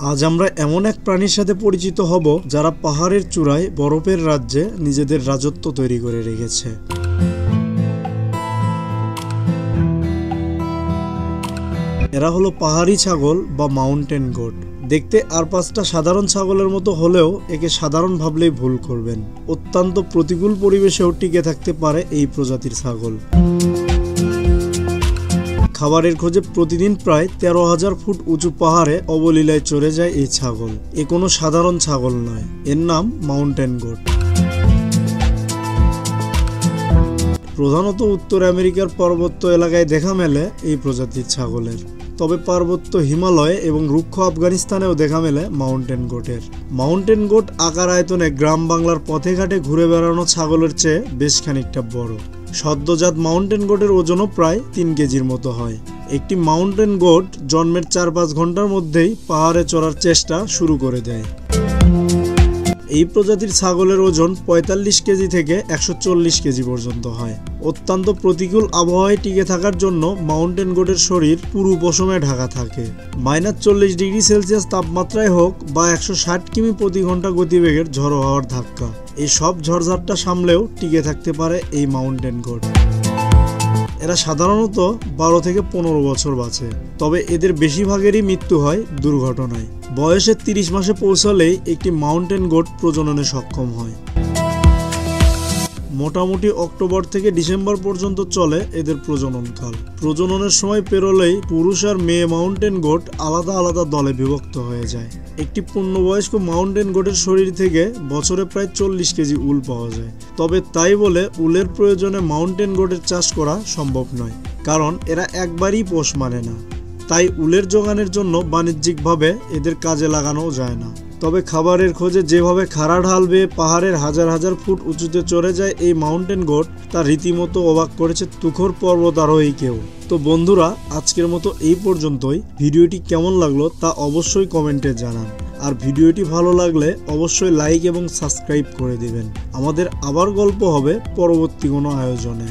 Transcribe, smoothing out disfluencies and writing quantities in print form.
আজ আমরা এমন এক প্রাণীর সাথে পরিচিত হব যারা পাহাড়ের চূড়ায় বরফের রাজ্যে নিজেদের রাজত্ব তৈরি করে রেখেছে। এরা হলো পাহাড়ি ছাগল বা মাউন্টেন গোট। দেখতে আর পাঁচটা সাধারণ ছাগলের মতো হলেও একে সাধারণ ভাবলেই ভুল করবেন। অত্যন্ত প্রতিকূল পরিবেশেও টিকে থাকতে পারে এই প্রজাতির ছাগল। খাবারের খোঁজে প্রতিদিন প্রায় 13,000 ফুট উঁচু পাহাড়ে অবলীলায় চড়ে যায় এই ছাগল। এ কোনো সাধারণ ছাগল নয়, এর নাম মাউন্টেন গোট। প্রধানত উত্তর আমেরিকার পার্বত্য এলাকায় দেখা মেলে এই প্রজাতির ছাগলের। তবে পার্বত্য হিমালয় এবং রুক্ষ আফগানিস্তানেও দেখা মেলে মাউন্টেন গোটের। মাউন্টেন গোট আকার আয়তনে গ্রাম বাংলার পথে ঘাটে ঘুরে বেড়ানো ছাগলের চেয়ে বেশ খানিকটা বড়। সদ্যজাত মাউন্টেন গোটের ওজনও প্রায় 3 কেজির মতো হয়। একটি মাউন্টেন গোট জন্মের 4-5 ঘন্টার মধ্যেই পাহাড়ে চড়ার চেষ্টা শুরু করে দেয়। এই প্রজাতির ছাগলের ওজন 45 কেজি থেকে 140 কেজি পর্যন্ত হয়। অত্যন্ত প্রতিকূল আবহাওয়ায় টিকে থাকার জন্য মাউন্টেন গোটের শরীর পুরু পশমে ঢাকা থাকে। -40 ডিগ্রি সেলসিয়াস তাপমাত্রায় হোক বা 160 কিমি প্রতি ঘন্টা গতিবেগের ঝড়ো হাওয়ার ধাক্কা, এই সব ঝড়ঝাপটা সামলেও টিকে থাকতে পারে এই মাউন্টেন গোট। এরা সাধারণত 12 থেকে 15 বছর বাঁচে, তবে এদের বেশিরভাগেরই মৃত্যু হয় দুর্ঘটনায়। বয়সে 30 মাসে পৌঁছালেই একটি মাউন্টেন গোট প্রজননে সক্ষম হয়। মোটামুটি অক্টোবর থেকে ডিসেম্বর পর্যন্ত চলে এদের প্রজননকাল। প্রজননের সময় পেরোলেই পুরুষ আর মেয়ে মাউন্টেন গোট আলাদা আলাদা দলে বিভক্ত হয়ে যায়। একটি পূর্ণবয়স্ক মাউন্টেন গোটের শরীর থেকে বছরে প্রায় 40 কেজি উল পাওয়া যায়। তবে তাই বলে উলের প্রয়োজনে মাউন্টেন গোটের চাষ করা সম্ভব নয়, কারণ এরা একবারই পোষ মানে না। তাই উলের যোগানের জন্য বাণিজ্যিকভাবে এদের কাজে লাগানো যায় না। তবে খাবারের খোঁজে যেভাবে খাড়া ঢাল বেয়ে পাহাড়ের হাজার হাজার ফুট উঁচুতে চড়ে যায় এই মাউন্টেন গোট, তা রীতিমতো অবাক করেছে তুখোড় পর্বতারোহী কেউ। তো বন্ধুরা, আজকের মতো এই পর্যন্তই। ভিডিওটি কেমন লাগলো তা অবশ্যই কমেন্টে জানান। আর ভিডিওটি ভালো লাগলে অবশ্যই লাইক এবং সাবস্ক্রাইব করে দিবেন। আমাদের আবার গল্প হবে পরবর্তী কোনো আয়োজনে।